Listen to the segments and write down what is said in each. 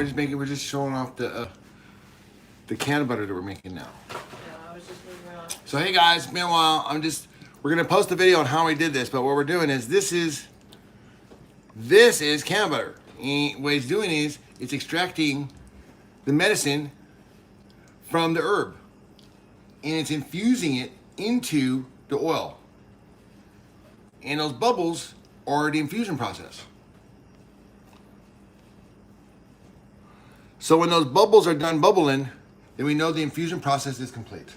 We're just showing off the can butter that we're making now. Yeah, I was just moving around. So hey guys, meanwhile, we're gonna post a video on how we did this, but what we're doing is this is can butter. And what it's doing is it's extracting the medicine from the herb, and it's infusing it into the oil. And those bubbles are the infusion process. So when those bubbles are done bubbling, then we know the infusion process is complete.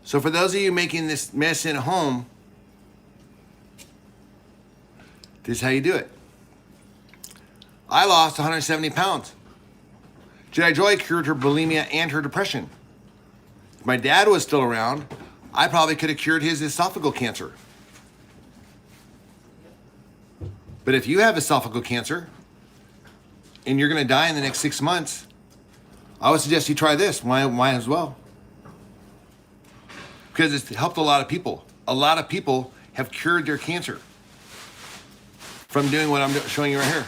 So for those of you making this medicine at home, this is how you do it. I lost 170 pounds. Jedi Joy cured her bulimia and her depression. If my dad was still around, I probably could have cured his esophageal cancer. But if you have esophageal cancer and you're going to die in the next 6 months, I would suggest you try this. Might as well. Because it's helped a lot of people. A lot of people have cured their cancer from doing what I'm showing you right here.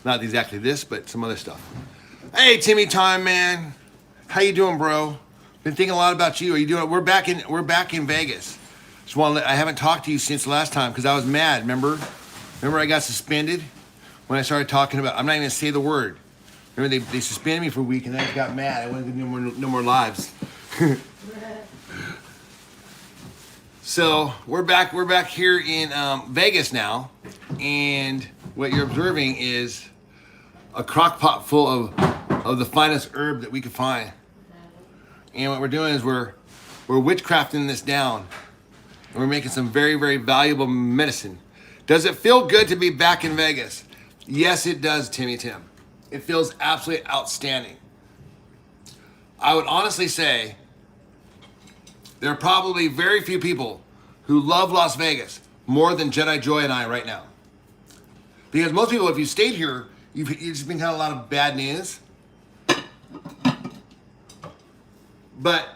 Not exactly this, but some other stuff. Hey, Timmy Time, man. How you doing, bro? Been thinking a lot about you. Are you doing? We're back in Vegas. I haven't talked to you since last time because I was mad. Remember I got suspended when I started talking about. I'm not even gonna say the word. Remember they suspended me for a week and then I got mad. I wanted to do no more lives. So we're back here in Vegas now, and what you're observing is a crock pot full of the finest herb that we could find. And what we're doing is we're witchcrafting this down. And we're making some very, very valuable medicine. Does it feel good to be back in Vegas? Yes, it does, Timmy Tim. It feels absolutely outstanding. I would honestly say there are probably very few people who love Las Vegas more than Jedi Joy and I right now. Because most people, if you stayed here, you've just been kind of a lot of bad news. But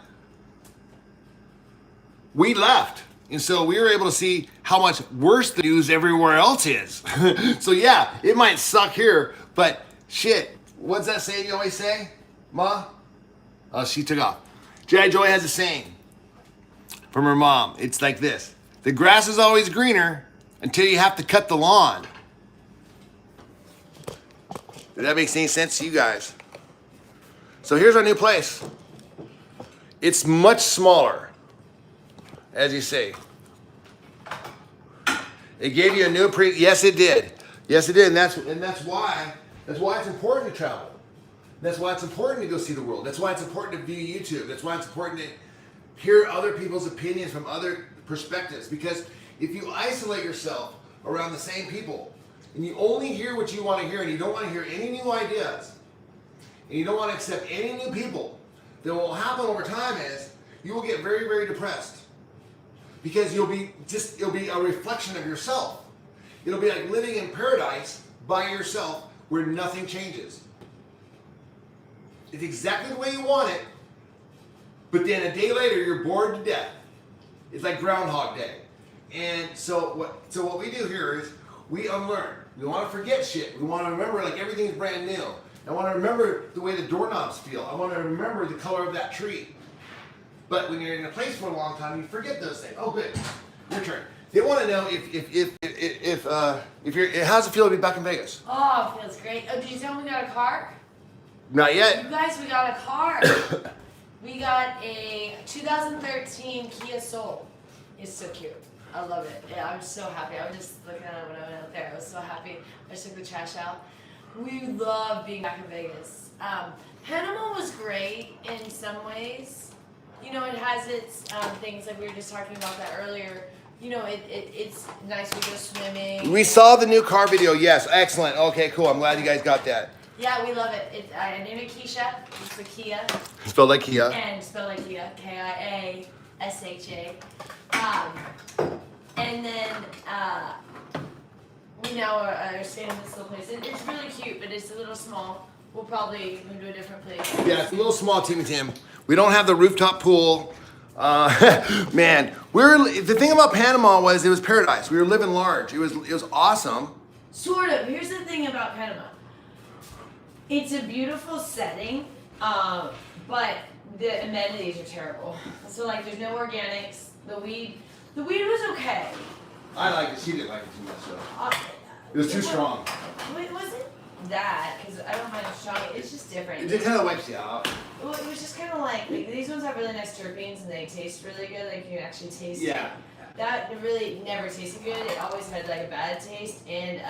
we left. And so we were able to see how much worse the news everywhere else is. So yeah, it might suck here, but shit, what's that saying you always say, Ma? Oh, she took off. Jedi Joy has a saying from her mom. It's like this: the grass is always greener until you have to cut the lawn. Did that make any sense to you guys? So here's our new place. It's much smaller. As you see, it gave you a new yes, it did. Yes, it did, and that's why it's important to travel. That's why it's important to go see the world. That's why it's important to view YouTube. That's why it's important to hear other people's opinions from other perspectives. Because if you isolate yourself around the same people, and you only hear what you want to hear, and you don't want to hear any new ideas, and you don't want to accept any new people, then what will happen over time is you will get very, very depressed. Because it'll be a reflection of yourself. It'll be like living in paradise by yourself where nothing changes. It's exactly the way you want it, but then a day later you're bored to death. It's like Groundhog Day. And so what we do here is we unlearn. We want to forget shit. We want to remember like everything's brand new. I want to remember the way the doorknobs feel. I want to remember the color of that tree. But when you're in a place for a long time, you forget those things. Oh, good. Your turn. They want to know if you're. How's it feel to be back in Vegas? Oh, it feels great. Oh, did you tell me we got a car? Not yet. You guys, we got a car. We got a 2013 Kia Soul. It's so cute. I love it. Yeah, I'm so happy. I was just looking at it when I went out there. I was so happy. I just took the trash out. We love being back in Vegas. Panama was great in some ways. You know, it has its things, like we were just talking about that earlier. You know, it's nice to go swimming. We saw the new car video. Yes, excellent. Okay, cool. I'm glad you guys got that. Yeah, we love it. I named it Keisha. It's the Kia. Spelled like Kia. And spelled like Kia. Kiasha. And then we now are staying in this little place. It's really cute, but it's a little small. We'll probably move to a different place. Yeah, it's a little small, Timmy Tim. We don't have the rooftop pool. Man, The thing about Panama was it was paradise. We were living large. It was awesome. Sort of. Here's the thing about Panama. It's a beautiful setting, but the amenities are terrible. So like, there's no organics. The weed was okay. I liked it. She didn't like it too much, though. It was too strong. It wasn't that, because I don't mind it strong. It's just different. It kind of wipes you out. Well, it was just kind of like these ones have really nice terpenes and they taste really good. Like you can actually taste. Yeah. It. That really never tasted good. It always had like a bad taste, and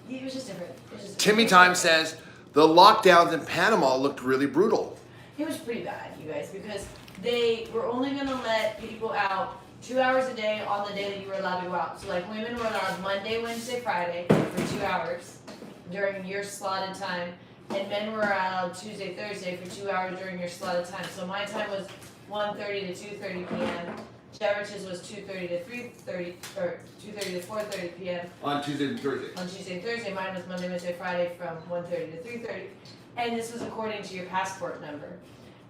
it was just different. Timmy Time says the lockdowns in Panama looked really brutal. It was pretty bad, you guys, because they were only going to let people out 2 hours a day on the day that you were allowed to go out. So like women were on Monday, Wednesday, Friday for 2 hours during your slotted time, and men were allowed Tuesday, Thursday for 2 hours during your slotted time. So my time was 1:30 to 2:30 p.m. Jeverich's was 2:30 to 3:30 or 2:30 to 4:30 p.m. On Tuesday and Thursday. On Tuesday and Thursday, mine was Monday, Wednesday, Friday from 1:30 to 3:30, and this was according to your passport number.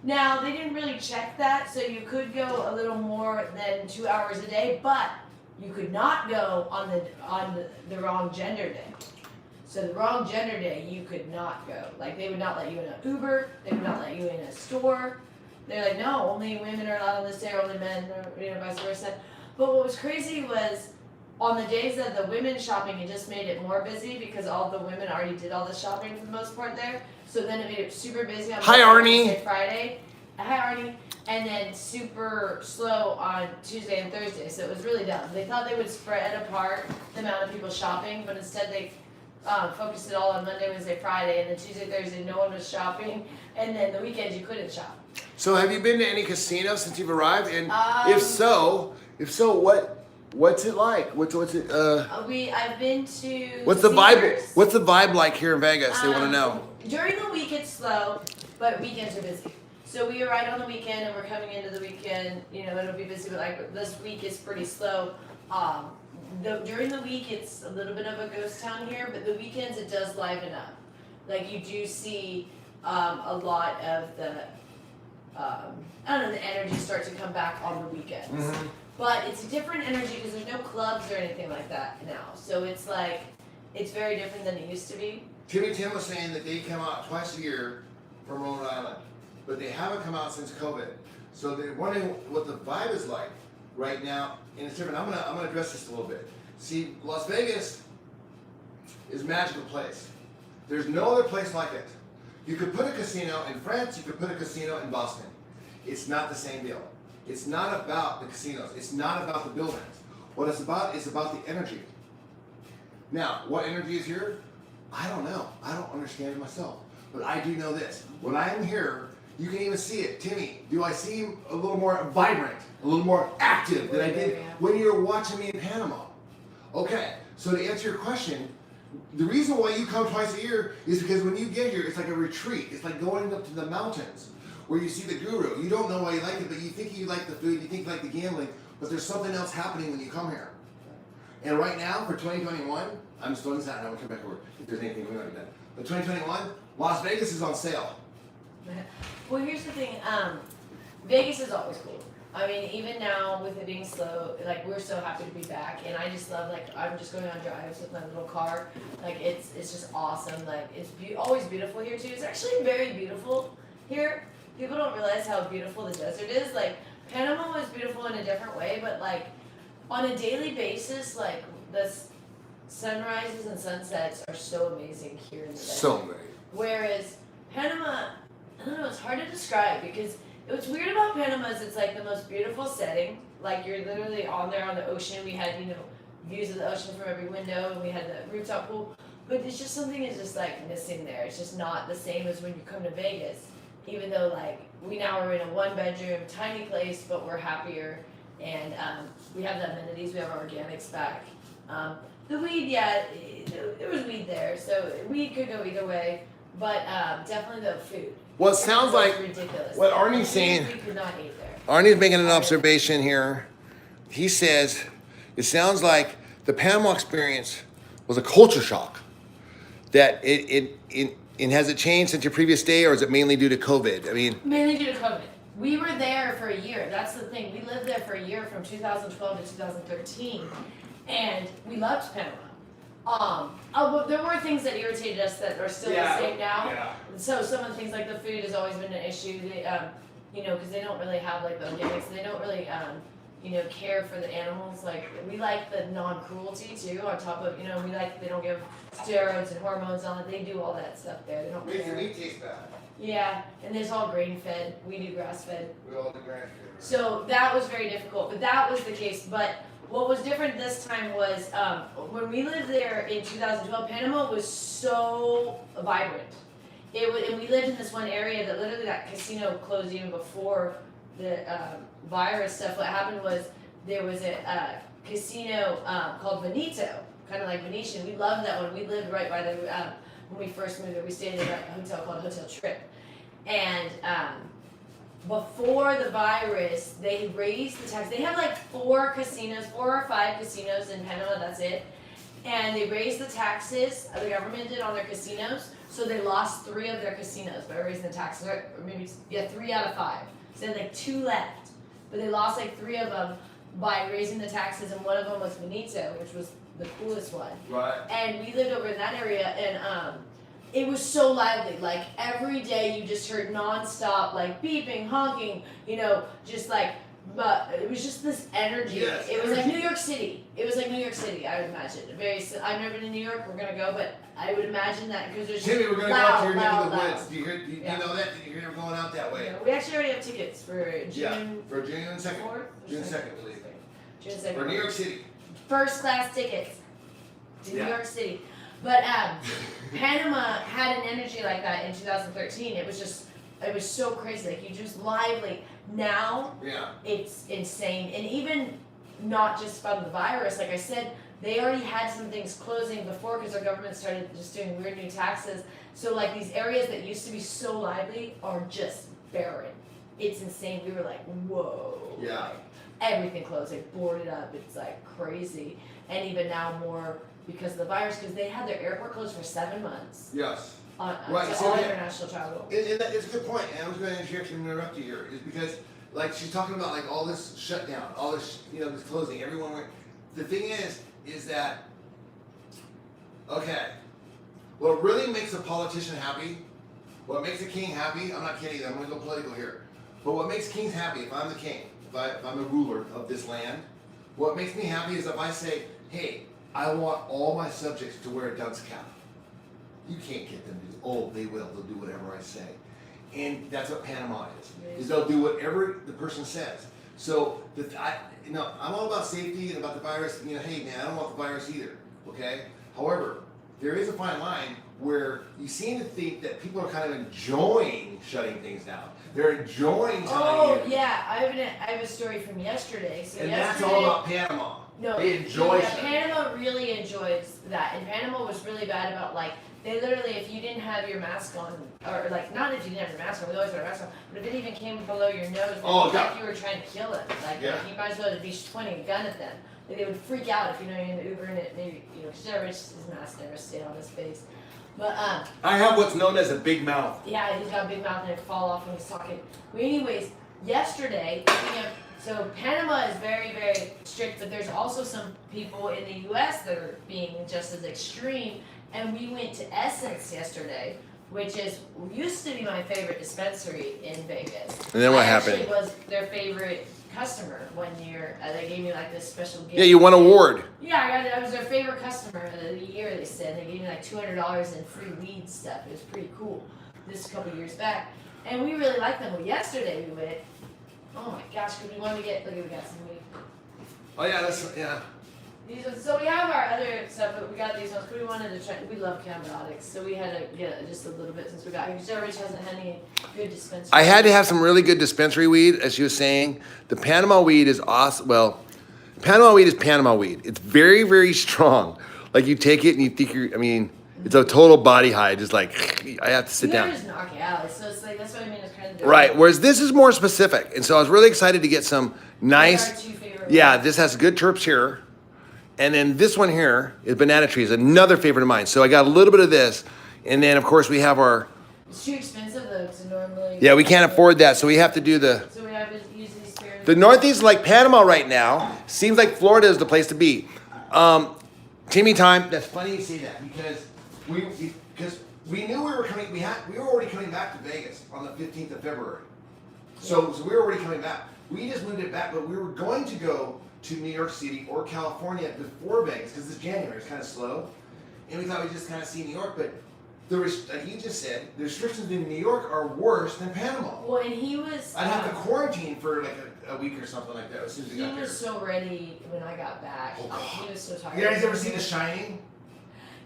Now they didn't really check that, so you could go a little more than 2 hours a day, but you could not go on the wrong gender day. So the wrong gender day, you could not go. Like they would not let you in an Uber, they would not let you in a store. They're like, no, only women are allowed on this day, or only men, or vice versa. But what was crazy was on the days of the women shopping, it just made it more busy because all the women already did all the shopping for the most part there. So then it made it super busy on Monday, Friday. Hi, Arnie. And then super slow on Tuesday and Thursday. So it was really dumb. They thought they would spread apart the amount of people shopping, but instead they focused it all on Monday, Wednesday, Friday, and then Tuesday, Thursday, no one was shopping. And then the weekends you couldn't shop. So have you been to any casinos since you've arrived? And if so, what's it like? What's it? I've been to. What's the vibe? What's the vibe like here in Vegas? They want to know. During the week it's slow, but weekends are busy. So we arrived on the weekend, and we're coming into the weekend. You know, it'll be busy, but like this week is pretty slow. During the week it's a little bit of a ghost town here, but the weekends it does liven up. Like you do see a lot of the. I don't know, the energy starts to come back on the weekends. Mm-hmm. But it's a different energy because there's no clubs or anything like that now. So it's like, it's very different than it used to be. Timmy Tim was saying that they come out twice a year from Rhode Island, but they haven't come out since COVID. So they're wondering what the vibe is like right now, and it's different. I'm gonna address this a little bit. See, Las Vegas is a magical place. There's no other place like it. You could put a casino in France, you could put a casino in Boston. It's not the same deal. It's not about the casinos. It's not about the buildings. What it's about is about the energy. Now, what energy is here? I don't know. I don't understand it myself. But I do know this. When I am here, you can even see it. Timmy, do I seem a little more vibrant, a little more active than I did when you were watching me in Panama? Okay, so to answer your question, the reason why you come twice a year is because when you get here, it's like a retreat. It's like going up to the mountains where you see the guru. You don't know why you like it, but you think you like the food, you think you like the gambling, but there's something else happening when you come here. And right now, for 2021, I'm just throwing this out and I will come back over if there's anything we already done. But 2021, Las Vegas is on sale. Well, here's the thing. Vegas is always cool. I mean, even now with it being slow, like we're so happy to be back, and I just love like I'm just going on drives with my little car. Like it's just awesome. Like it's always beautiful here too. It's actually very beautiful here. People don't realize how beautiful the desert is. Like Panama was beautiful in a different way, but like on a daily basis, like the sunrises and sunsets are so amazing here in the desert. So great. Whereas Panama, I don't know, it's hard to describe because what's weird about Panama is it's like the most beautiful setting. Like you're literally on there on the ocean. We had, views of the ocean from every window, and we had the rooftop pool. But it's just something is just like missing there. It's just not the same as when you come to Vegas. Even though like we now are in a 1-bedroom tiny place, but we're happier, and we have the amenities. We have our organics back. The weed, yeah, there was weed there, so weed could go either way. But definitely the food. Well, it sounds like ridiculous. What Arnie's saying. We could not eat there. Arnie's making an observation here. He says it sounds like the Panama experience was a culture shock. That it has it changed since your previous stay, or is it mainly due to COVID? I mean, mainly due to COVID. We were there for a year. That's the thing. We lived there for a year from 2012 to 2013, and we loved Panama. But there were things that irritated us that are still the same now. Yeah. So some of the things like the food has always been an issue. They, because they don't really have like the organics. They don't really, care for the animals. Like we like the non-cruelty too. On top of, we like they don't give steroids and hormones on it. They do all that stuff there. They don't Makes your care. meat taste bad. Yeah, and it's all grain fed. We do grass fed. We all do grass fed. So that was very difficult, but that was the case. But what was different this time was when we lived there in 2012, Panama was so vibrant. And we lived in this one area that literally that casino closed even before the virus stuff. What happened was there was a casino called Benito, kind of like Venetian. We loved that one. We lived right by the when we first moved there. We stayed in a hotel called Hotel Trip, and before the virus, they raised the tax. They have like 4 or 5 casinos in Panama. That's it. And they raised the taxes. The government did on their casinos, so they lost 3 of their casinos by raising the taxes. Or maybe 3 out of 5. So they had like 2 left, but they lost like 3 of them by raising the taxes. And one of them was Benito, which was the coolest one. Right. And we lived over in that area, and it was so lively. Like every day, you just heard nonstop, like beeping, honking. Just like, but it was just this energy. Yes, it was like New York City. It was like New York City. I would imagine. I've never been to New York. We're gonna go, but I would imagine that because there's Timmy, we're gonna go out to your neck of the woods. Do you know that? Do you hear we're going out that way? Yeah, we actually already have tickets for June. Yeah, for June 2nd. 4th? June 2nd, I believe. June 2nd. For New York City. First class tickets to Yeah. New York City. But Panama had an energy like that in 2013. It was so crazy. Like you just lively. Now it's insane. And even not just from the virus, like I said, they already had some things closing before because our government started just doing weird new taxes. So like these areas that used to be so lively are just barren. It's insane. We were like, whoa. Yeah. Like, everything closed, like boarded up. It's like crazy. And even now more because of the virus, because they had their airport closed for 7 months. Yes. Right. So all yeah, international travel. And it's a good point, and I was going to interrupt you here, is because like she's talking about like all this shutdown, all this this closing, everyone. The thing is that okay, what really makes a politician happy, what makes a king happy, I'm not kidding, I'm going to go political here, but what makes kings happy, if I'm the king, if I'm the ruler of this land, what makes me happy is if I say, hey, I want all my subjects to wear a dunce cap. You can't get them to do. Oh, they will. They'll do whatever I say, and that's what Panama is. Is they'll do whatever the person says. So I'm all about safety and about the virus. Hey man, I don't want the virus either. Okay. However, there is a fine line where you seem to think that people are kind of enjoying shutting things down. They're enjoying telling you. Oh yeah, I have a story from yesterday. So and yesterday, that's all about Panama. No, they enjoy yeah, shutting. Panama really enjoys that, and Panama was really bad about like. They literally, if you didn't have your mask on, or like, not if you didn't have your mask on, we always had our mask on, but if it even came below your nose, it was like you were trying to kill them. Like, you might as well be pointing a gun at them. Like, they would freak out if you're in the Uber and it maybe, because his mask never stayed on his face. But, I have what's known as a big mouth. Yeah, he's got a big mouth and it'd fall off when he's talking. But anyways, yesterday, so Panama is very, very strict, but there's also some people in the U.S. that are being just as extreme. And we went to Essence yesterday, which used to be my favorite dispensary in Vegas. And then what happened? happened? I actually was their favorite customer one year. They gave me like this special gift. Yeah, you won an award. Yeah, I was their favorite customer of the year. They said they gave me like $200 in free weed stuff. It was pretty cool. This a couple years back, and we really liked them. Well, yesterday we went. Oh my gosh, because we wanted to get. Look, we got some weed. Oh yeah, So we have our other stuff, but we got these ones. We wanted to try. We love cannabinotics, so we had to get just a little bit since we got here. Because Rich hasn't had any good dispensary. I had to have some really good dispensary weed, as she was saying. The Panama weed is awesome. Well, Panama weed is Panama weed. It's very, very strong. Like you take it and you think it's a total body high. Just like I have to sit down. Just knock it out. So it's like that's what I mean. It's kind of different. Right. Whereas this is more specific, and so I was really excited to get some nice. Our 2 favorite ones. This has good terps here. And then this one here is banana trees, another favorite of mine. So I got a little bit of this. And then, of course, we have our It's too expensive though to normally. Yeah, we can't afford that, so we have to do the. So we have to use these pyramids. The Northeast, like Panama right now, seems like Florida is the place to be. Timmy time. That's funny you say that because we knew we were coming. We were already coming back to Vegas on the 15th of February. So we were already coming back. We just moved it back, but we were going to go to New York City or California before Vegas because it's January. It's kind of slow, and we thought we'd just kind of see New York, but. Like you just said, the restrictions in New York are worse than Panama. Well, and he was. I'd have to quarantine for like a week or something like that as soon as we got there. He was so ready when I got back. Oh, God. He was so tired. You guys ever seen The Shining?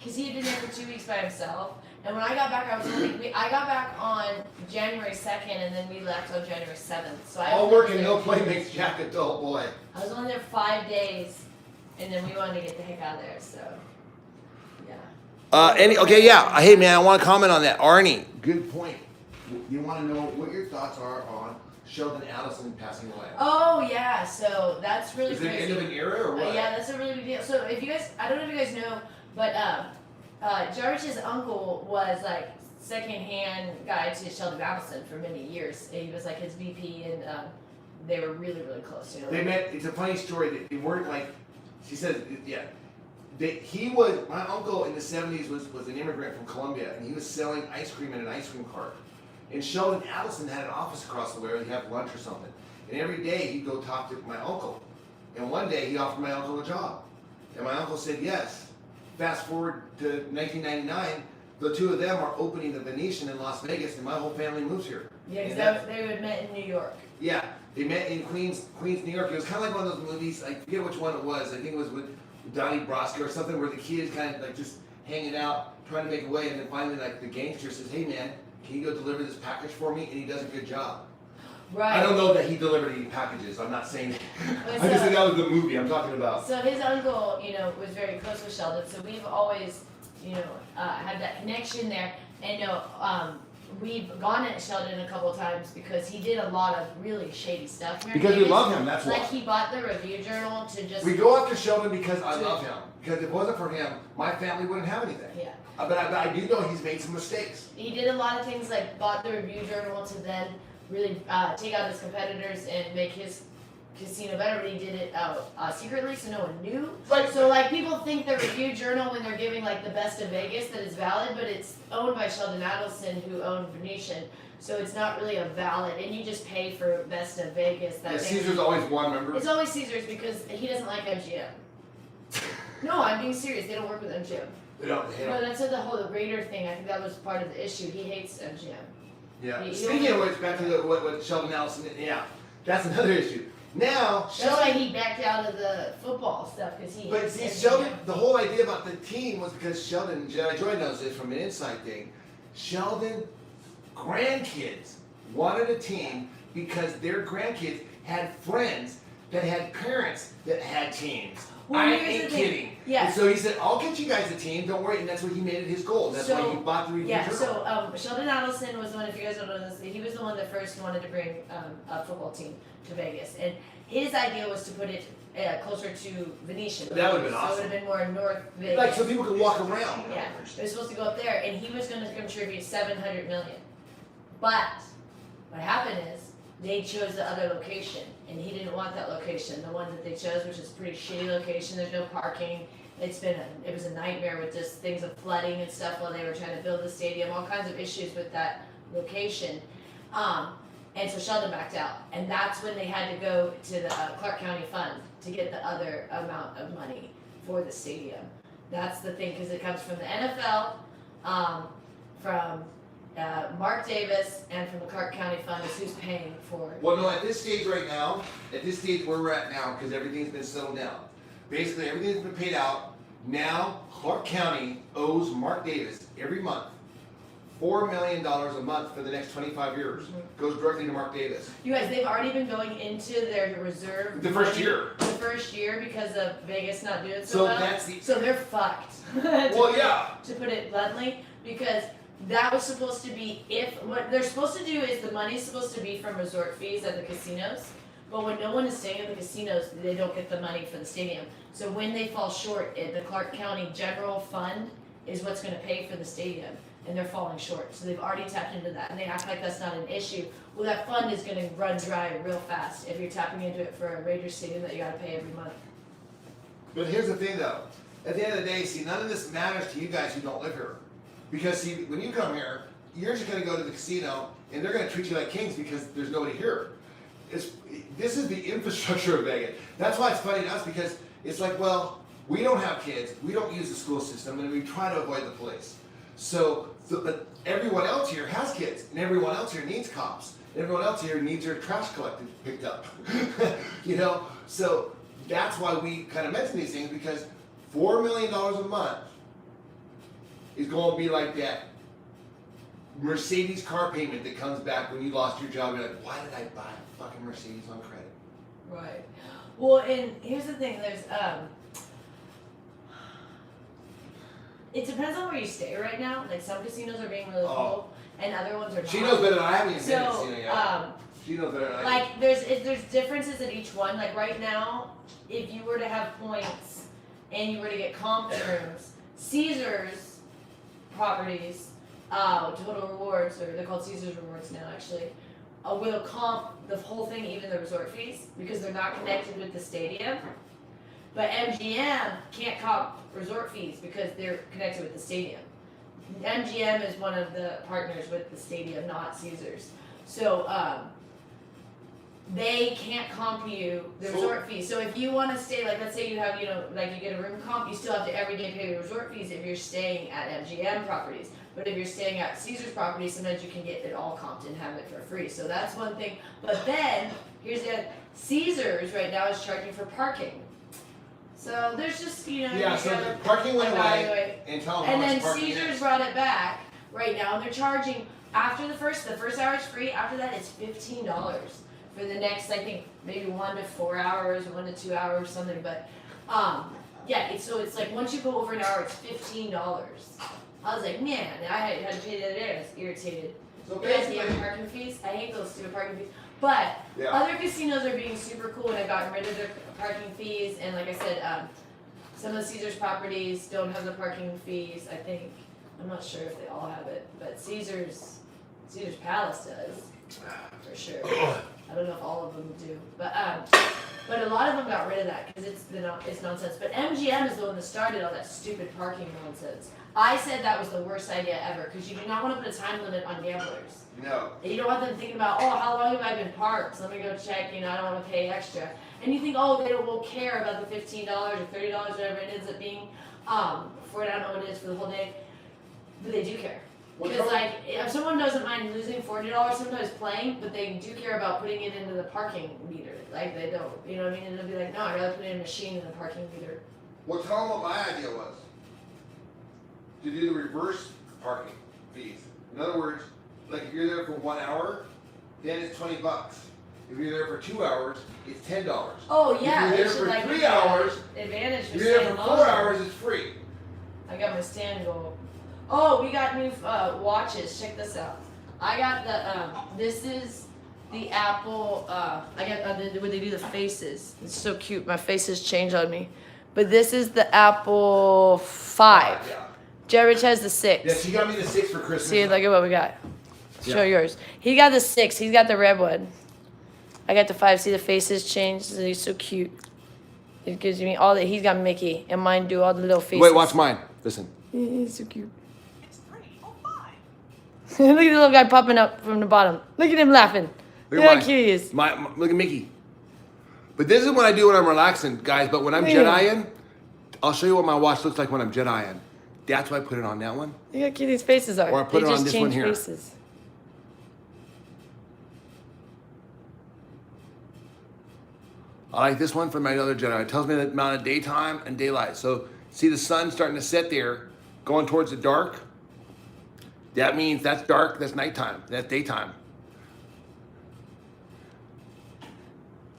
Because he had been there for 2 weeks by himself. And when I got back, I got back on January 2nd, and then we left on January 7th. So All work and no play makes Jack a dull boy. I was only there 5 days, and then we wanted to get the heck out of there. So, yeah. Hey man, I want to comment on that. Arnie, good point. You want to know what your thoughts are on Sheldon Adelson passing away? Oh yeah, so that's really Is it the crazy. end of an era or what? Yeah, that's a really big deal. So if you guys, I don't know if you guys know, but Jarvis's uncle was like second-hand guy to Sheldon Adelson for many years. He was like his VP, and they were really, really close. You know, They met. It's a funny story. That they weren't like. She said, yeah. My uncle in the 70s was an immigrant from Colombia, and he was selling ice cream in an ice cream cart. And Sheldon Adelson had an office across the way where he'd have lunch or something. And every day he'd go talk to my uncle. And one day he offered my uncle a job. And my uncle said yes. Fast forward to 1999, the two of them are opening the Venetian in Las Vegas, and my whole family moves here. Yeah, because they had met in New York. Yeah, they met in Queens, New York. It was kind of like one of those movies, I forget which one it was. I think it was with Donnie Brasco or something, where the kid is kind of like just hanging out, trying to make a way, and then finally like the gangster says, "Hey man, can you go deliver this package for me?" And he does a good job. Right. I don't know that he delivered any packages. I'm not saying. But I just said that was the movie I'm talking about. So his uncle, was very close with Sheldon. So we've always, had that connection there. And we've gone at Sheldon a couple of times because he did a lot of really shady stuff. Because we love him, that's why. Like he bought the Review Journal to just. We go after Sheldon because I love him. Because if it wasn't for him, my family wouldn't have anything. Yeah. But I do know he's made some mistakes. He did a lot of things like bought the Review Journal to then really take out his competitors and make his casino better, but he did it secretly so no one knew. Right. So like people think the Review Journal when they're giving like the best of Vegas that it's valid, but it's owned by Sheldon Adelson who owned Venetian. So it's not really a valid, and you just pay for best of Vegas. Yeah, Caesar's always one, remember? It's always Caesar's because he doesn't like MGM. No, I'm being serious. They don't work with MGM. They don't. No, that's the whole Raider thing. I think that was part of the issue. He hates MGM. Yeah. Speaking of which, back to what Sheldon Adelson. Yeah, that's another issue. Now, That's Sheldon. why he backed out of the football stuff because he. But see, Sheldon. The whole idea about the team was because Sheldon, Jedi Joy knows this from an inside thing. Sheldon grandkids wanted a team because their grandkids had friends that had parents that had teams. Well, I here's ain't the thing. kidding. Yeah. And so he said, "I'll get you guys a team. Don't worry." And that's what he made it his goal. That's why he bought the Review Yeah. Journal. So Sheldon Adelson was the one. If you guys don't know this, he was the one that first wanted to bring a football team to Vegas, and his idea was to put it closer to Venetian. That would've been So awesome. it would have been more North Vegas. Like so people could walk around. Yeah, it was supposed to go up there, and he was going to contribute $700 million. But what happened is they chose the other location, and he didn't want that location. The one that they chose, which is a pretty shitty location. There's no parking. It was a nightmare with just things of flooding and stuff while they were trying to build the stadium. All kinds of issues with that location. And so Sheldon backed out, and that's when they had to go to the Clark County Fund to get the other amount of money for the stadium. That's the thing, because it comes from the NFL, from Mark Davis, and from the Clark County Fund is who's paying for it. Well, no, at this stage right now, at this stage where we're at now, because everything's been settled down, basically everything's been paid out. Now, Clark County owes Mark Davis every month $4 million a month for the next 25 years. Goes directly to Mark Davis. You guys, they've already been going into their reserve. The first money year. The first year because of Vegas not doing so So well. that's the. So they're fucked. Well, yeah. To put it bluntly, because that was supposed to be what they're supposed to do is the money's supposed to be from resort fees at the casinos. But when no one is staying at the casinos, they don't get the money for the stadium. So when they fall short, the Clark County General Fund is what's going to pay for the stadium. and they're falling short. So they've already tapped into that, and they act like that's not an issue. Well, that fund is going to run dry real fast if you're tapping into it for a Raiders stadium that you got to pay every month. But here's the thing, though. At the end of the day, see, none of this matters to you guys who don't live here. Because, see, when you come here, you're just going to go to the casino, and they're going to treat you like kings because there's nobody here. This is the infrastructure of Vegas. That's why it's funny to us, because it's like, well, we don't have kids, we don't use the school system, and we try to avoid the police. But everyone else here has kids, and everyone else here needs cops. And everyone else here needs their trash collected, picked up. You know? So that's why we kind of mention these things, because $4 million a month is going to be like that Mercedes car payment that comes back when you lost your job. You're like, why did I buy a fucking Mercedes on credit? Right. Well, and here's the thing. There's it depends on where you stay right now. Like some casinos are being really cool, and other ones are not. She knows better than I haven't even been to a So, casino yet. She knows better than I do. like there's differences in each one. Like right now, if you were to have points and you were to get comp rooms, Caesars properties, total rewards, or they're called Caesars rewards now actually, will comp the whole thing, even the resort fees, because they're not connected with the stadium. But MGM can't comp resort fees because they're connected with the stadium. MGM is one of the partners with the stadium, not Caesars. So they can't comp you the resort fees. So if you want to stay, like let's say you have, like you get a room comp, you still have to every day pay the resort fees if you're staying at MGM properties. But if you're staying at Caesars properties, sometimes you can get it all comped and have it for free. So that's one thing. But then here's the other. Caesars right now is charging for parking. So there's just, yeah, so the parking went away and tell them and how then much parking Caesars is. brought it back right now, and they're charging after the first hour is free. After that, it's $15 for the next, I think, maybe 1 to 4 hours, 1 to 2 hours, something. But yeah, it's like once you go over an hour, it's $15. I was like, man, I had to pay the other day. I was irritated. So You guys basically, hate parking fees? I hate those stupid parking fees. But yeah. other casinos are being super cool and have gotten rid of their parking fees. And like I said, some of the Caesars properties don't have the parking fees. I think, I'm not sure if they all have it, but Caesars Palace does, for sure. I don't know if all of them do, but a lot of them got rid of that because it's nonsense. But MGM is the one that started all that stupid parking nonsense. I said that was the worst idea ever because you do not want to put a time limit on gamblers. No. And you don't want them thinking about, oh, how long have I been parked? So let me go check, I don't want to pay extra. And you think, oh, they won't care about the $15 or $30, whatever it ends up being, for it, I don't know what it is for the whole day. But they do care. Because like, if someone doesn't mind losing $40 sometimes playing, but they do care about putting it into the parking meter. Like they don't, you know what I mean? And they'll be like, no, I'd rather put it in a machine in the parking meter. Well, tell them what my idea was. To do the reverse parking fees. In other words, like if you're there for 1 hour, then it's $20. If you're there for 2 hours, it's $10. Oh yeah, if you're there for 3 hours, advantage if you're there for 4 hours, it's free. I got my stand goal. Oh, we got new watches. Check this out. I got the this is the Apple. I got where they do the faces. It's so cute. My faces change on me. But this is the Apple 5. Yeah. Jared has the 6. Yeah, she got me the 6 for Christmas. See, look at what we got. Show Yeah. yours. He got the 6. He's got the red one. I got the 5. See the faces change? He's so cute. It gives me all that. He's got Mickey, and mine do all the little faces. Wait, watch mine. Listen. He's so cute. Look at the little guy popping up from the bottom. Look at him laughing. Look how cute he is. Look at Mickey. But this is what I do when I'm relaxing, guys. But when I'm Jediing, I'll show you what my watch looks like when I'm Jediing. That's why I put it on that one. Look how cute these faces are. Or I put they it on just this change one here. faces. I like this one for my other Jedi. It tells me the amount of daytime and daylight. So see the sun starting to set there, going towards the dark. That means that's dark, that's nighttime, that's daytime.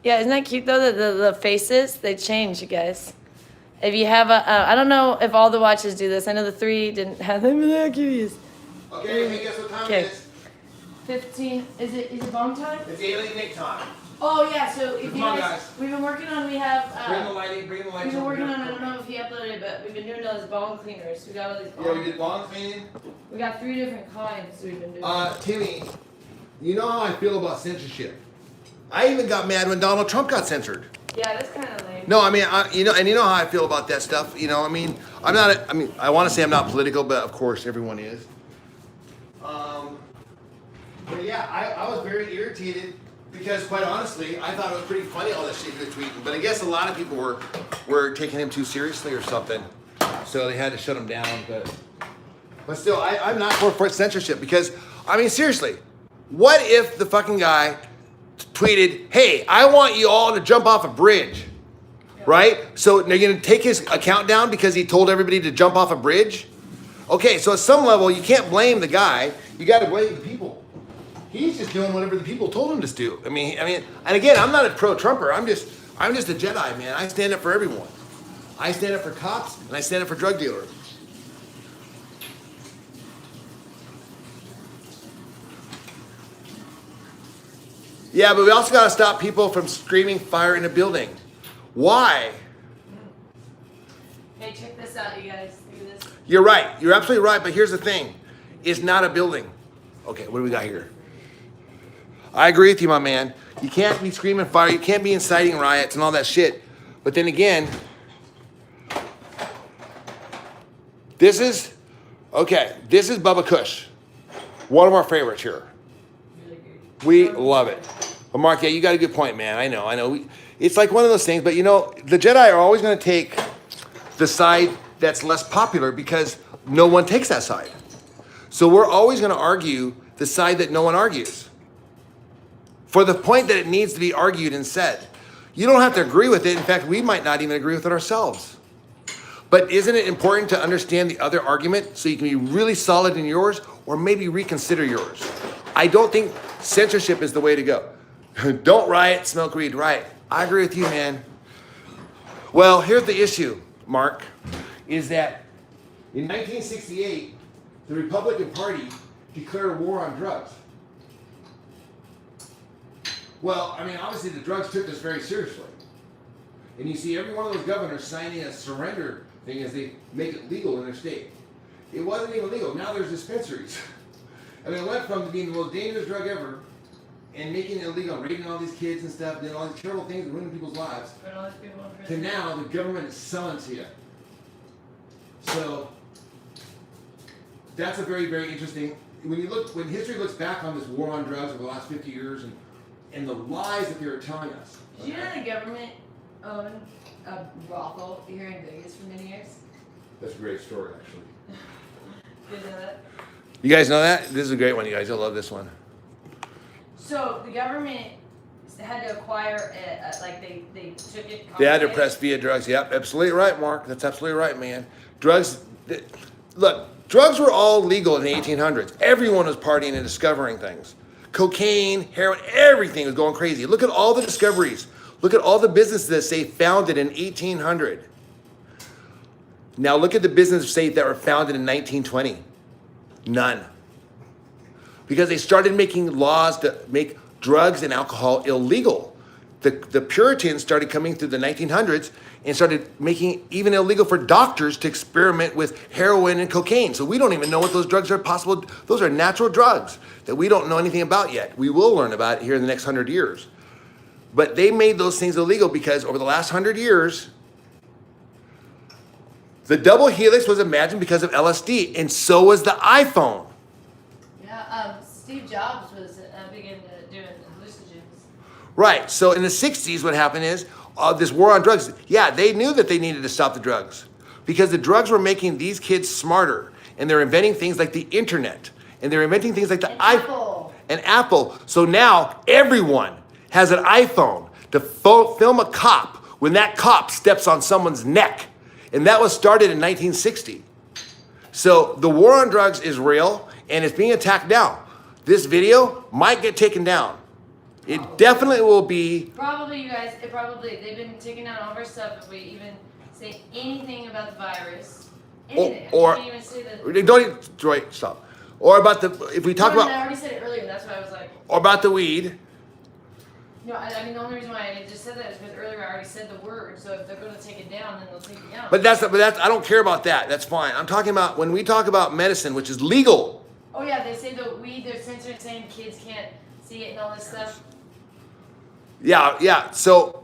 Yeah, isn't that cute though? The faces, they change, you guys. If you have I don't know if all the watches do this. I know the 3 didn't have them. Look how cute he is. Okay, hey, guess what time Okay. it is? 15. Is it bomb time? It's alien nick time. Oh yeah, so if Come you on, guys, guys. we've been working on, we have, Bring the lighting, bring the lights. we've been over working here. on, I don't know if he uploaded it, but we've been doing those bone cleaners. We got all these Yeah, bone. we did bong cleaning. We got 3 different kinds we've been doing. Timmy, you know how I feel about censorship. I even got mad when Donald Trump got censored. Yeah, that's kind of lame. No, I mean, you know how I feel about that stuff. You know, I mean, I want to say I'm not political, but of course everyone is. But yeah, I was very irritated because, quite honestly, I thought it was pretty funny all this shit he was tweeting. But I guess a lot of people were taking him too seriously or something, so they had to shut him down. But still, I'm not for censorship because, I mean, seriously, what if the fucking guy tweeted, "Hey, I want you all to jump off a bridge," right? So they're gonna take his account down because he told everybody to jump off a bridge? Okay, so at some level, you can't blame the guy. You got to blame the people. He's just doing whatever the people told him to do. I mean, and again, I'm not a pro-Trumper. I'm just a Jedi, man. I stand up for everyone. I stand up for cops and I stand up for drug dealers. Yeah, but we also got to stop people from screaming fire in a building. Why? Hey, check this out, you guys. Look at this. You're right. You're absolutely right. But here's the thing. It's not a building. Okay, what do we got here? I agree with you, my man. You can't be screaming fire. You can't be inciting riots and all that shit. But then again, this is Bubba Kush. One of our favorites here. Really good. We love it. But Mark, yeah, you got a good point, man. I know. It's like one of those things, but you know, the Jedi are always going to take the side that's less popular because no one takes that side. So we're always going to argue the side that no one argues. For the point that it needs to be argued and said. You don't have to agree with it. In fact, we might not even agree with it ourselves. But isn't it important to understand the other argument so you can be really solid in yours or maybe reconsider yours? I don't think censorship is the way to go. Don't riot, smoke weed, right? I agree with you, man. Well, here's the issue, Mark, is that in 1968, the Republican Party declared a war on drugs. Well, I mean, obviously the drugs took this very seriously. And you see every one of those governors signing a surrender thing as they make it legal in their state. It wasn't even legal. Now there's dispensaries. I mean, it went from being the most dangerous drug ever and making it illegal, raping all these kids and stuff, doing all these terrible things and ruining people's lives, to now the government is selling to you. So that's a very, very interesting. When history looks back on this war on drugs over the last 50 years and the lies that they were telling us. Did you know the government owned a brothel here in Vegas for many years? That's a great story, actually. Did you know that? You guys know that? This is a great one, you guys. You'll love this one. So the government had to acquire it, like they took it. They had to press via drugs. Yep, absolutely right, Mark. That's absolutely right, man. Drugs, look, drugs were all legal in the 1800s. Everyone was partying and discovering things. Cocaine, heroin, everything was going crazy. Look at all the discoveries. Look at all the businesses that say founded in 1800. Now look at the businesses say that were founded in 1920. None. Because they started making laws to make drugs and alcohol illegal. The Puritans started coming through the 1900s and started making it even illegal for doctors to experiment with heroin and cocaine. So we don't even know what those drugs are possible. Those are natural drugs that we don't know anything about yet. We will learn about it here in the next 100 years. But they made those things illegal because over the last 100 years, the double helix was imagined because of LSD, and so was the iPhone. Yeah, Steve Jobs was big into doing hallucinogens. Right. So in the 60s, what happened is this war on drugs. Yeah, they knew that they needed to stop the drugs because the drugs were making these kids smarter, and they're inventing things like the internet, and they're inventing things like the Apple. And Apple. So now everyone has an iPhone to film a cop when that cop steps on someone's neck. And that was started in 1960. So the war on drugs is real, and it's being attacked now. This video might get taken down. It definitely will be. Probably, you guys, they've been taking down all of our stuff if we even say anything about the virus. Anything. Or I can't even say that. don't even, Troy, stop. Or about if we talk about. I already said it earlier, that's why I was like. Or about the weed. No, I mean the only reason why I just said that is because earlier I already said the word. So if they're going to take it down, then they'll take it down. But that's I don't care about that. That's fine. I'm talking about when we talk about medicine, which is legal. Oh yeah, they say the weed. They're censoring, saying kids can't see it and all this stuff. Yeah. So,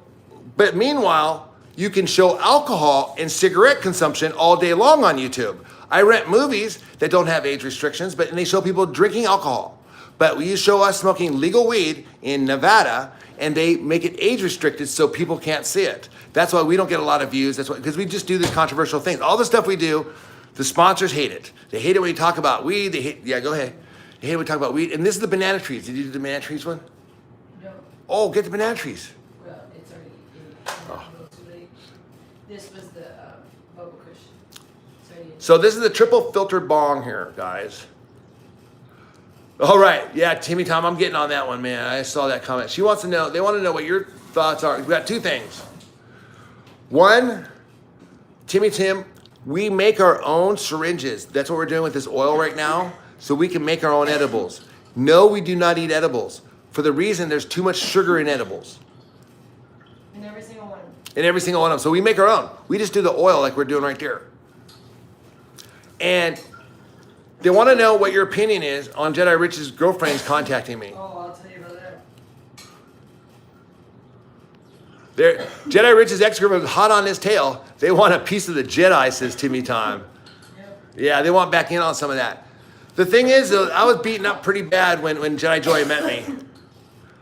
but meanwhile, you can show alcohol and cigarette consumption all day long on YouTube. I rent movies that don't have age restrictions, and they show people drinking alcohol. But you show us smoking legal weed in Nevada, and they make it age restricted so people can't see it. That's why we don't get a lot of views. That's why, because we just do these controversial things. All the stuff we do, the sponsors hate it. They hate it when you talk about weed. They hate, yeah, go ahead. They hate it when we talk about weed. And this is the banana trees. Did you do the banana trees one? No. Oh, get the banana trees. Well, it's already a little too late. This was the Bubble Kush. So this is the triple filter bong here, guys. All right, yeah, Timmy Tom, I'm getting on that one, man. I saw that comment. She wants to know, they want to know what your thoughts are. We've got two things. One, Timmy Tim, we make our own syringes. That's what we're doing with this oil right now, so we can make our own edibles. No, we do not eat edibles, for the reason there's too much sugar in edibles. In every single one. In every single one of them. So we make our own. We just do the oil like we're doing right there. And they want to know what your opinion is on Jedi Rich's girlfriends contacting me. Oh, I'll tell you about that. Jedi Rich's ex-girlfriend was hot on his tail. They want a piece of the Jedi, says Timmy Time. Yeah, they want back in on some of that. The thing is, though, I was beaten up pretty bad when Jedi Joy met me.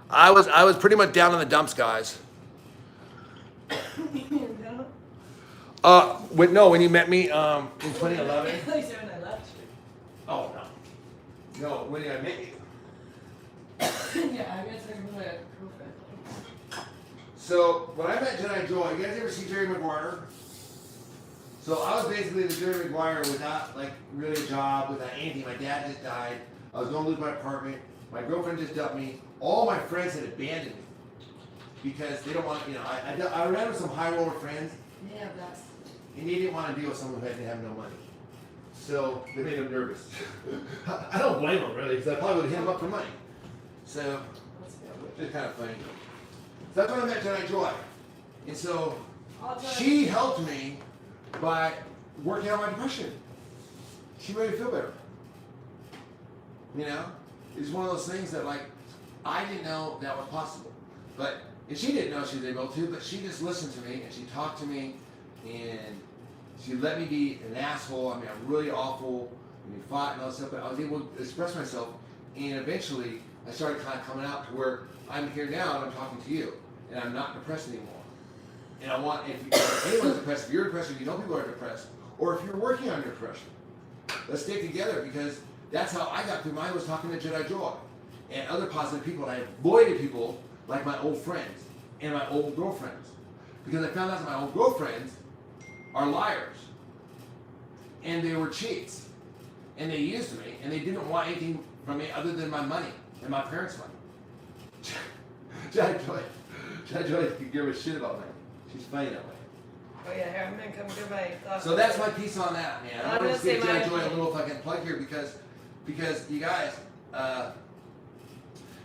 I was pretty much down in the dumps, guys. When you met me in 2011. Oh, no. No, when I met you. Yeah, I guess I can really have a girlfriend. So, when I met Jedi Joy, you guys ever see Jerry Maguire? So, I was basically the Jerry Maguire without, like, really a job, without anything. My dad just died. I was going to lose my apartment. My girlfriend just dumped me. All my friends had abandoned me. Because they don't want, I ran with some high roller friends. Yeah, that's. And they didn't want to deal with someone who had to have no money. So they made him nervous. I don't blame him, really, because I probably would have hit him up for money. So, it's kind of funny. So that's when I met Jedi Joy. And so, she helped me by working out my depression. She made me feel better. You know? It's one of those things that, like, I didn't know that was possible. And she didn't know she was able to, but she just listened to me, and she talked to me, and she let me be an asshole. I mean, I'm really awful. And we fought and all that stuff, but I was able to express myself. And eventually, I started kind of coming out to where I'm here now and I'm talking to you. And I'm not depressed anymore. And I want, if anyone's depressed, if you're depressed, if you know people are depressed, or if you're working on your depression, let's stick together, because that's how I got through mine, was talking to Jedi Joy and other positive people. And I avoided people like my old friends and my old girlfriends. Because I found out that my old girlfriends are liars, and they were cheats, and they used me, and they didn't want anything from me other than my money and my parents' money. Jedi Joy could give a shit about me. She's funny that way. Oh yeah, here, I'm gonna come give my thoughts. So that's my piece on that, man. I want to give Jedi Joy a little fucking plug here, because you guys,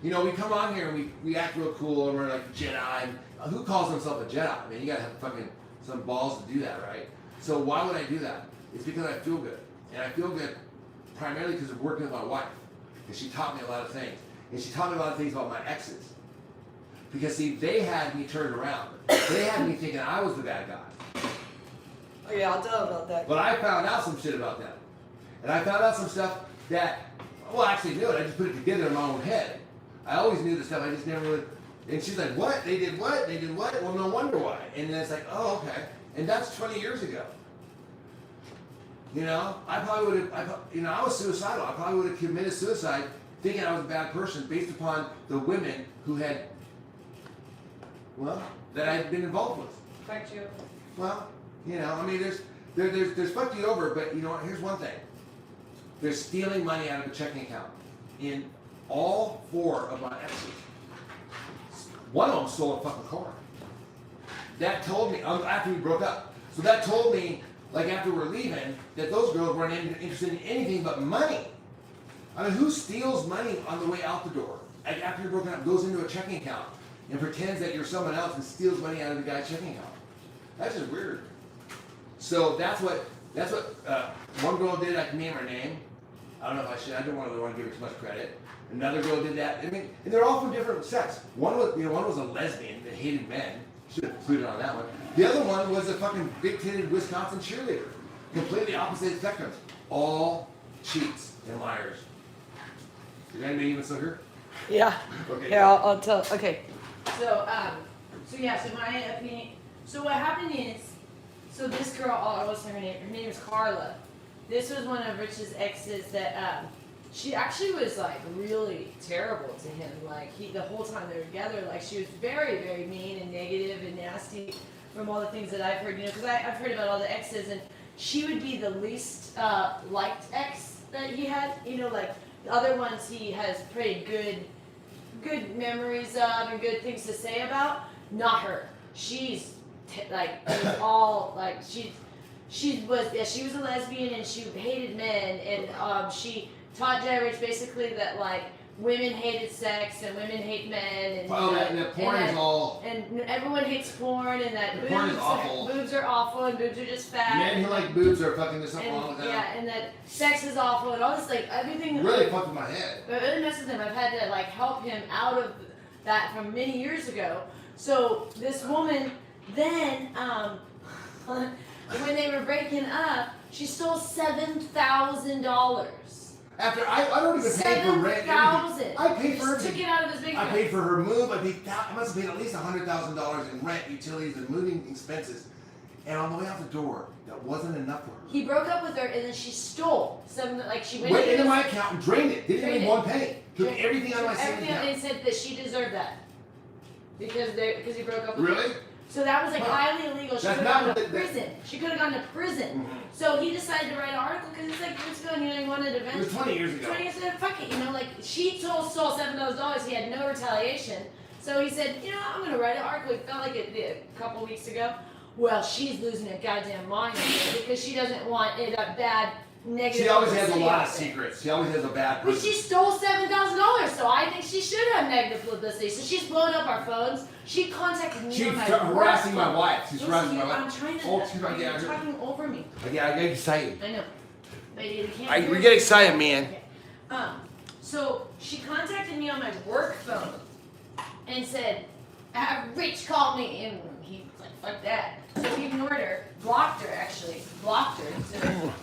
we come on here and we act real cool, and we're like Jedi. Who calls himself a Jedi? I mean, you gotta have fucking some balls to do that, right? So why would I do that? It's because I feel good. And I feel good primarily because of working with my wife. Because she taught me a lot of things. And she taught me a lot of things about my exes. Because, see, they had me turned around. They had me thinking I was the bad guy. Oh yeah, I'll tell about that. But I found out some shit about them. And I found out some stuff that, well, I actually knew it. I just put it together in my own head. I always knew the stuff. I just never really... And she's like, what? They did what? They did what? Well, no wonder why. And then it's like, oh, okay. And that's 20 years ago. I probably would have, I was suicidal. I probably would have committed suicide thinking I was a bad person based upon the women who had, that I had been involved with. Fucked you. Well, I mean, there's fucked you over, but here's one thing. They're stealing money out of a checking account in all 4 of my exes. One of them stole a fucking car. That told me, after we broke up, so that told me, like after we're leaving, that those girls weren't interested in anything but money. I mean, who steals money on the way out the door? Like after you're broken up, goes into a checking account and pretends that you're someone else and steals money out of the guy's checking account. That's just weird. So that's what one girl did. I can name her name. I don't know if I should. I don't want to give her too much credit. Another girl did that. I mean, and they're all from different sects. One was a lesbian that hated men. Should have included on that one. The other one was a fucking big-titted Wisconsin cheerleader. Completely opposite spectrums. All cheats and liars. Is anybody even still here? Yeah. Okay. Here, I'll tell. Okay. So my opinion. So what happened is, so this girl, what's her name? Her name is Carla. This was one of Rich's exes that, she actually was like really terrible to him. Like the whole time they were together, like she was very, very mean and negative and nasty from all the things that I've heard, because I've heard about all the exes, and she would be the least liked ex that he had, like the other ones he has pretty good memories of and good things to say about. Not her. She's it was all like she was a lesbian and she hated men, and she taught Jedi Rich basically that like women hated sex and women hate men, and that porn is all. And everyone hates porn, and that boobs, porn is awful. Boobs are awful, and boobs are just fat. Men who like boobs are fucking. There's something wrong with that. Yeah, and that sex is awful, and all this like everything. Really fucked with my head. It really messes with him. I've had to like help him out of that from many years ago. So this woman then, when they were breaking up, she stole $7,000. After I don't even pay for rent. $7,000. I paid for Took it out of his big. I paid for her move. I must have paid at least $100,000 in rent, utilities, and moving expenses. And on the way out the door, that wasn't enough for her. He broke up with her, and then she stole she went into my account and drained it. Didn't give me one penny. Took everything out of my savings account. And said that she deserved that because he broke up with her. Really? So that was like highly illegal. She could have gone to prison. She could have gone to prison. Mm-hmm. So he decided to write an article because it's like years ago, and he wanted to vent. It was 20 years ago. 20 years ago, fuck it, like she stole $7,000. He had no retaliation. So he said, I'm gonna write an article. It felt like it a couple weeks ago. Well, she's losing her goddamn mind because she doesn't want a bad negative. She always has a lot of secrets. She always has a bad. But she stole $7,000, so I think she should have negative publicity. So she's blown up our phones. She contacted me. She's on my harassing work my wife. She's harassing my wife. I'm trying to. You're talking over me. Yeah, I get excited. I know. But you can't. We get excited, man. Okay. So she contacted me on my work phone and said, "Rich called me," and he was like, "Fuck that." So he ignored her, blocked her.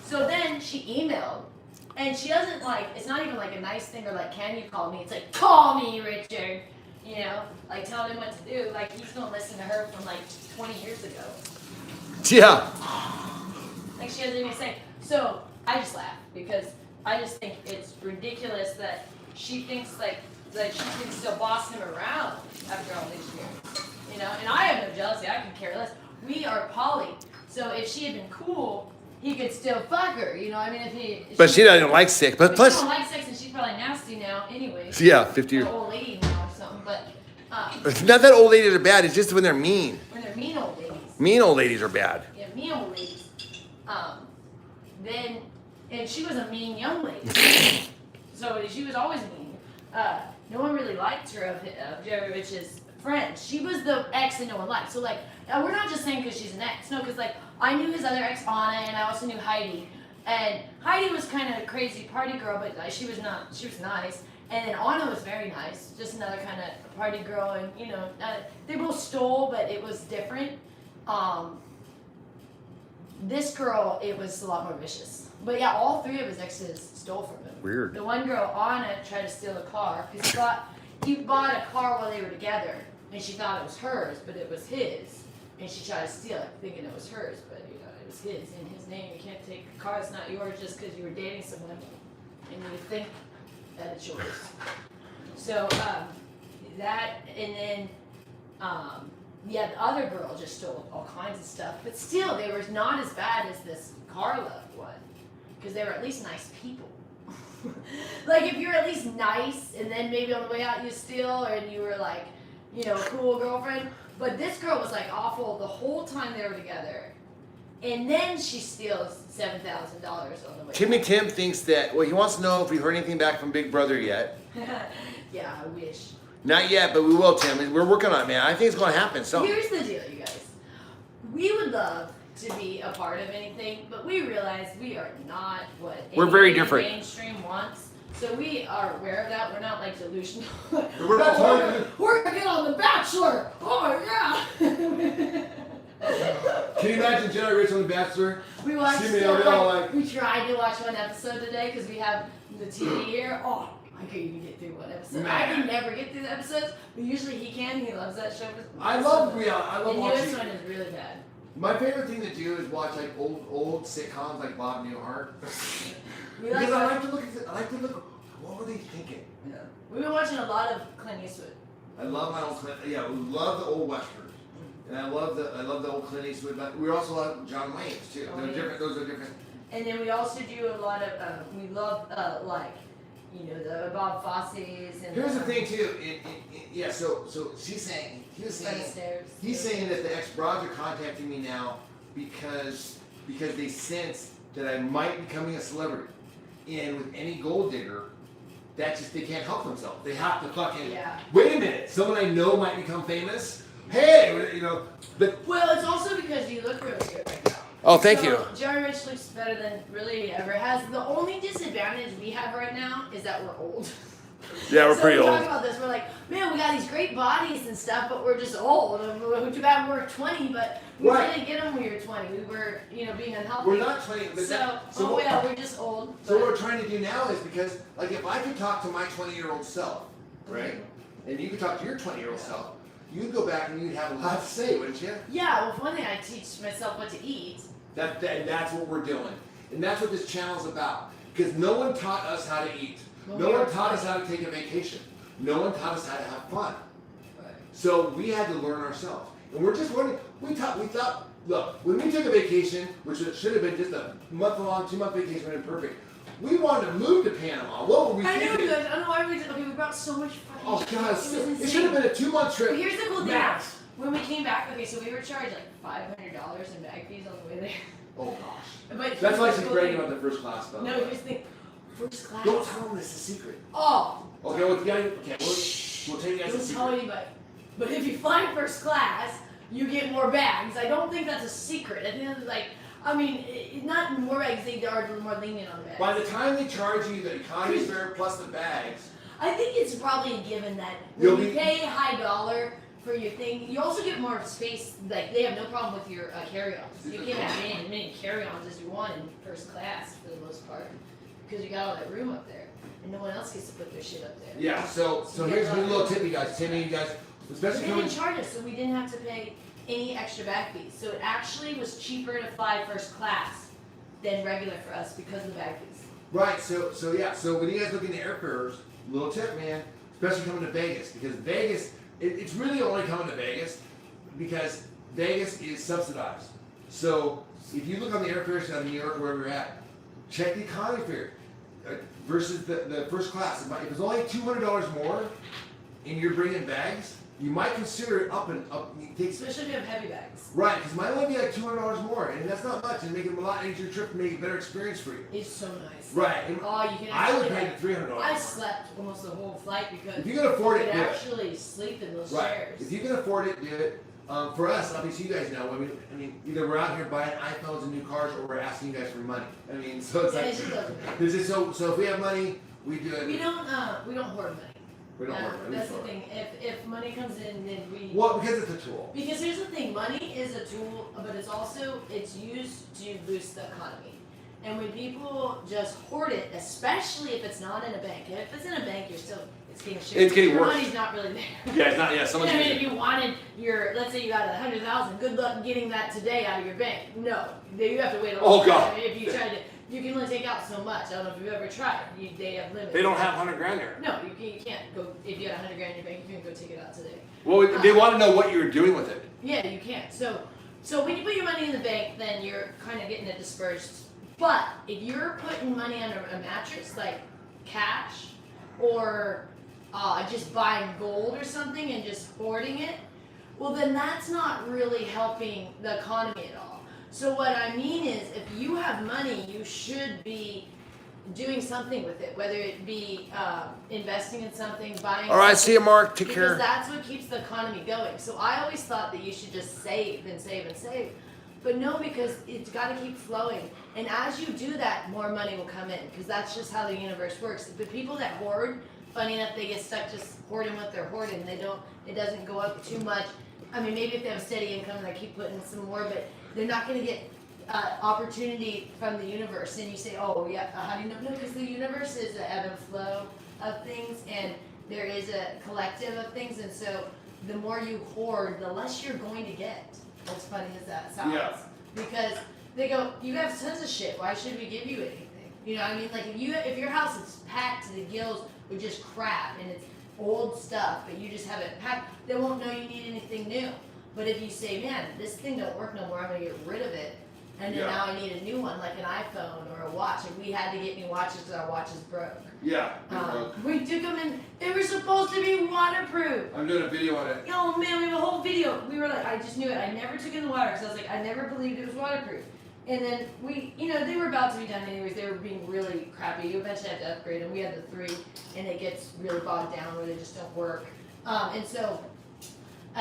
So then she emailed, and she doesn't it's not even like a nice thing or like, "Can you call me?" It's like, "Call me, Richard." Like telling him what to do. Like he's gonna listen to her from like 20 years ago. Yeah. Like she doesn't even say. So I just laugh because I just think it's ridiculous that she thinks that she can still boss him around after all these years. And I have no jealousy. I could care less. We are poly. So if she had been cool, he could still fuck her. I mean, But she doesn't like sex. But plus, she don't like sex, and she's probably nasty now, anyways. Yeah, 50 years. An old lady now or something. But it's not that old ladies are bad. It's just when they're mean. when they're mean old ladies. Mean old ladies are bad. Yeah, mean old ladies. And she was a mean young lady. So she was always mean. No one really liked her of Jerry Rich's friends. She was the ex that no one liked. So we're not just saying because she's an ex. No, because I knew his other ex, Anna, and I also knew Heidi. And Heidi was kind of a crazy party girl, but she was nice. And then Anna was very nice, just another kind of party girl. And they both stole, but it was different. This girl, it was a lot more vicious. But yeah, all three of his exes stole from him. Weird. The one girl, Anna, tried to steal a car because he bought a car while they were together, and she thought it was hers, but it was his. And she tried to steal it, thinking it was hers, but it was his in his name. You can't take a car that's not yours just because you were dating someone, and you think that it's yours. So that, and then the other girl just stole all kinds of stuff, but still they were not as bad as this Carla one, because they were at least nice people. Like if you're at least nice, and then maybe on the way out you steal, and you were like, a cool girlfriend. But this girl was like awful the whole time they were together, and then she steals $7,000 on the way. Tim thinks that. Well, he wants to know if we heard anything back from Big Brother yet. Yeah, I wish. Not yet, but we will, Tim. And we're working on it, man. I think it's going to happen. So Here's the deal, you guys. We would love to be a part of anything, but we realize we are not what We're very anything different. mainstream wants. So we are aware of that. We're not like delusional. We're not talking- We're gonna get on The Bachelor. Oh yeah. Can you imagine Jedi Rich on The Bachelor? We watched. See me over there, like- we tried to watch one episode today because we have the TV here. Oh, I couldn't even get through one episode. I Man. can never get through the episodes, but usually he can. He loves that show. I love reality. I love The watching. newest one is really bad. My favorite thing to do is watch like old sitcoms like Bob Newhart. We like. Because I like to look. What were they thinking? Yeah. We've been watching a lot of Clint Eastwood. I love my old Clint. Yeah, we love the old westerns, and I love the old Clint Eastwood. But we also love John Wayne's too. Oh, They're yeah. different. Those are different. And then we also do a lot of, we love, like, you know, the Bob Fosse's and Here's the thing too. Yeah. So he was Fred saying. Astaire's. He's saying that the ex-broads are contacting me now because they sense that I might be becoming a celebrity, and with any gold digger, that just they can't help themselves. They have to fucking Yeah. wait a minute. Someone I know might become famous. Hey, you know. But Well, it's also because you look really good right now. oh, So, Jerry Rich looks better than really he ever has. The only disadvantage we have right now is that we're old. Yeah, we're so pretty we old. talk about this, we're like, man, we got these great bodies and stuff, but we're just old. Too bad we're 20, but we Right. didn't get them when we were 20. We were, you know, being unhealthy. We're not 20, but So, yeah, we're just old. So what but- we're trying to do now is because, like, if I could talk to my 20-year-old self, right, and you could talk to your 20-year-old self, you'd go back and you'd have a lot to say, wouldn't you? Yeah, well, for one thing, I teach myself what to eat. That's what we're doing, and that's what this channel's about. Because no one taught us how to eat. Well, No we one are taught us fun. how to take a vacation. No one taught us how to have fun. Right. So we had to learn ourselves, and we're just learning. We thought. Look, when we took a vacation, which should have been just a month-long, 2-month vacation, would have been perfect. We wanted to move to Panama. What were we I know, thinking? guys. I don't know why we did. Okay, we brought so much fucking. Oh shit. God, It was it insane. should have been a 2-month trip. But here's the cool thing. Max. When we came back, okay, so we were charged like $500 in bag fees on the way there. Oh gosh. But That's why here's the she's cool bragging thing. about the first class stuff. No, here's the thing. First class. Don't tell them this is a secret. Oh. Okay, well, we'll tell you guys a Don't secret. tell anybody. But if you fly first class, you get more bags. I don't think that's a secret. I think that's like, I mean, not more bags. They are more lenient on the bags. By the time they charge you the economy fare plus the bags, I think it's probably a given that You'll when you be- pay high dollar for your thing, you also get more space. Like they have no problem with your carry-ons. You can have as many carry-ons as you want in first class for the most part, because you got all that room up there, and no one else gets to put their shit up there. yeah. So here's a little tip, you guys. Timmy, you guys, But especially they coming. didn't charge us, so we didn't have to pay any extra bag fees. So it actually was cheaper to fly first class than regular for us because of the bag fees. Right. So yeah. So when you guys look into airfares, little tip, man. Especially coming to Vegas, because Vegas, it's really only coming to Vegas because Vegas is subsidized. So if you look on the airfares out of New York, where we're at, check the economy fare versus the first class. If it's only $200 more, and you're bringing bags, you might consider it up. It takes Especially if you have heavy bags. right, because it might only be like $200 more, and that's not much, and make it a lot easier trip, and make it a better experience for you. It's so nice. Right. And Oh, you can I actually. would pay the $300. I more. slept almost the whole flight because If you can afford you it, could do it. actually sleep in those Right. chairs. If you can afford it, do it. For us, obviously, you guys know. I mean, either we're out here buying iPhones and new cars, or we're asking you guys for money. I mean, so it's Yeah, like it's just like- this is so if we have money, we do it. we don't hoard money. We don't work. That's the thing. If money comes in, then we. Well, because it's a tool. Because here's the thing, money is a tool, but it's used to boost the economy. And when people just hoard it, especially if it's not in a bank, and if it's in a bank, it's getting shit. It's getting your worse. money's not really there. Yeah, it's not. Yeah, You know someone's. what I mean, if you wanted let's say you got 100,000, good luck getting that today out of your bank. No, you have to wait a long Oh, God. time. If you try to, you can only take out so much. I don't know if you've ever tried. They have limits. They don't have $100,000 there. No, you can't go if you got 100 grand in your bank. You can't go take it out today. Well, they want to know what you're doing with it. Yeah, you can't. So when you put your money in the bank, then you're kind of getting it dispersed. But if you're putting money under a mattress, like cash, or just buying gold or something and just hoarding it, well, then that's not really helping the economy at all. So what I mean is, if you have money, you should be doing something with it, whether it be investing in something, buying. All right, something, see you, Mark. Take because care. that's what keeps the economy going. So I always thought that you should just save and save and save. But no, because it's got to keep flowing. And as you do that, more money will come in, because that's just how the universe works. The people that hoard, funny enough, they get stuck just hoarding what they're hoarding. It doesn't go up too much. I mean, maybe if they have steady income, they keep putting some more, but they're not going to get opportunity from the universe. And you say, oh, yeah, how do you know? No, because the universe is an ebb and flow of things, and there is a collective of things. And so the more you hoard, the less you're going to get. As funny as that sounds. Yeah. Because they go, you have tons of shit. Why should we give you anything? You know what I mean? Like if your house is packed to the gills with just crap and it's old stuff, but you just have it packed, they won't know you need anything new. But if you say, man, this thing don't work no more, I'm gonna get rid of it, and then now I need a new one, like an iPhone or a watch. And we had to get new watches because our watches broke. Yeah. We took them and they were supposed to be waterproof. I'm doing a video on it. Oh man, we have a whole video. We were like, I just knew it. I never took it in the water because I was like, I never believed it was waterproof. And then they were about to be done anyways. They were being really crappy. You eventually have to upgrade them. We had the 3, and it gets really bogged down where they just don't work. And so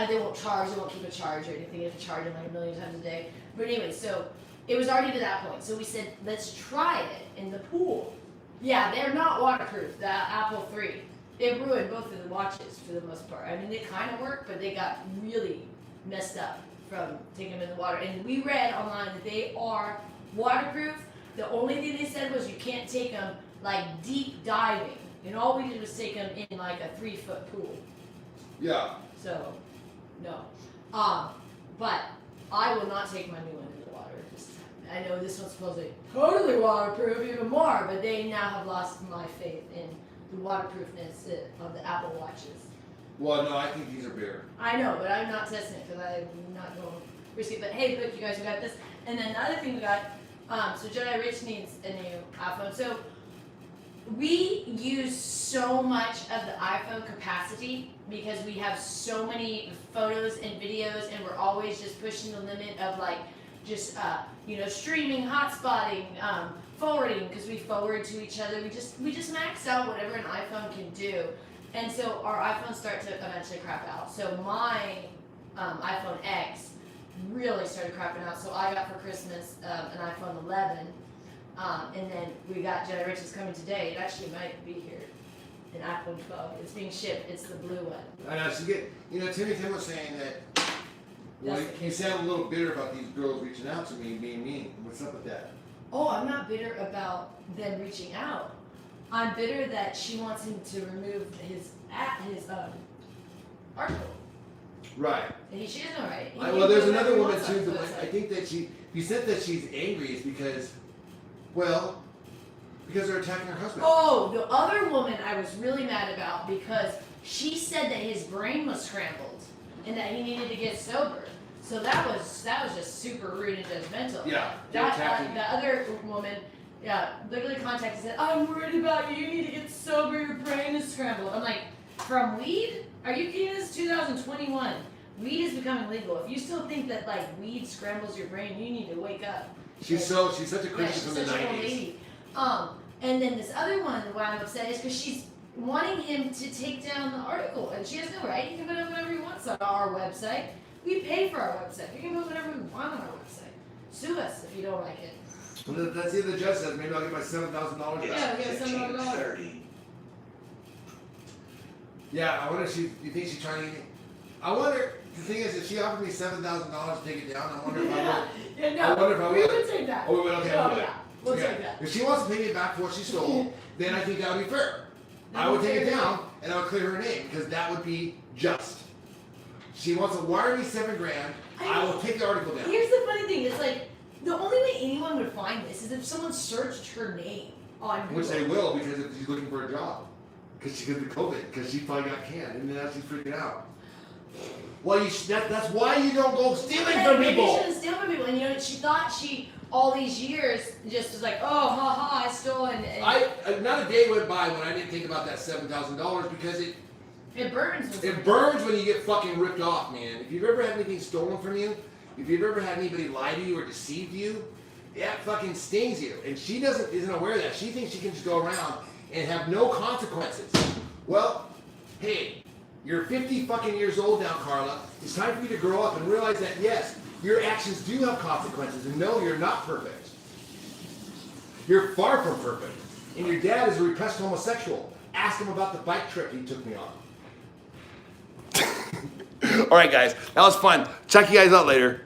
they won't charge. They won't keep a charge or anything. You have to charge them like a million times a day. But anyway, so it was already to that point. So we said, let's try it in the pool. Yeah, they're not waterproof. The Apple 3. They ruined both of the watches for the most part. I mean, they kind of work, but they got really messed up from taking them in the water. And we read online that they are waterproof. The only thing they said was you can't take them like deep diving. And all we did was take them in like a 3-foot pool. Yeah. So, no. But I will not take my new one in the water. I know this one's supposed to be totally waterproof, even more, but they now have lost my faith in the waterproofness of the Apple Watches. Well, no, I think these are bigger. I know, but I'm not testing it because I'm not going to risk it. But hey, look, you guys, we got this. And then the other thing we got, so Jedi Rich needs a new iPhone. So we use so much of the iPhone capacity because we have so many photos and videos, and we're always just pushing the limit of like just streaming, hotspotting, forwarding, because we forward to each other. We just max out whatever an iPhone can do. And so our iPhones start to eventually crap out. So my iPhone X really started crapping out. So I got for Christmas an iPhone 11, and then we got Jedi Rich's coming today. It actually might be here, an iPhone 12. It's being shipped. It's the blue one. I know. So Timmy Tim was saying that. Well, you sound a little bitter about these girls reaching out to me and being mean. What's up with that? Oh, I'm not bitter about them reaching out. I'm bitter that she wants him to remove his article. Right. And she has no right. Well, there's another woman too. That I think that you said that she's angry is because they're attacking her husband. Oh, the other woman I was really mad about because she said that his brain was scrambled and that he needed to get sober. So that was just super rude and judgmental. Yeah. The other woman, literally contacted and said, I'm worried about you. You need to get sober. Your brain is scrambled. I'm like, from weed? Are you kidding? This is 2021. Weed is becoming legal. If you still think that like weed scrambles your brain, you need to wake up. She's such a Christian from the such 90s. a old lady. And then this other one, why I'm upset is because she's wanting him to take down the article, and she has no right. He can put up whatever he wants on our website. We pay for our website. We can put whatever we want on our website. Sue us if you don't like it. Well, that's either the judge says. Maybe I'll get my $7,000 back. Yeah, we get $7,000. Yeah, I wonder if you think she's trying to. I wonder. The thing is, if she offered me $7,000 to take it down, I wonder if I would. Yeah, no, I wonder if I would. We would take that. Oh, we would. Okay, oh, we'll do it. Yeah, we'll okay. take that. If she wants to pay me back for what she stole, then I think that would be fair. I would take it down and I would clear her name because that would be just. She wants to wire me $7,000. I will take the article down. Here's the funny thing: it's like the only way anyone would find this is if someone searched her name on Google. Which they will because if she's looking for a job. Because she could be COVID. Because she probably got canned and now she's freaking out. Well, that's why you don't go stealing from people. Maybe she shouldn't steal from people. And she thought all these years just was like, oh, ha ha, I stole. And not a day went by when I didn't think about that $7,000 because it burns. It burns when you get fucking ripped off, man. If you've ever had anything stolen from you, if you've ever had anybody lie to you or deceive you, that fucking stings you. And she isn't aware of that. She thinks she can just go around and have no consequences. Well, hey, you're 50 fucking years old now, Carla. It's time for you to grow up and realize that, yes, your actions do have consequences. And no, you're not perfect. You're far from perfect. And your dad is a repressed homosexual. Ask him about the bike trip he took me on. All right, guys. That was fun. Check you guys out later.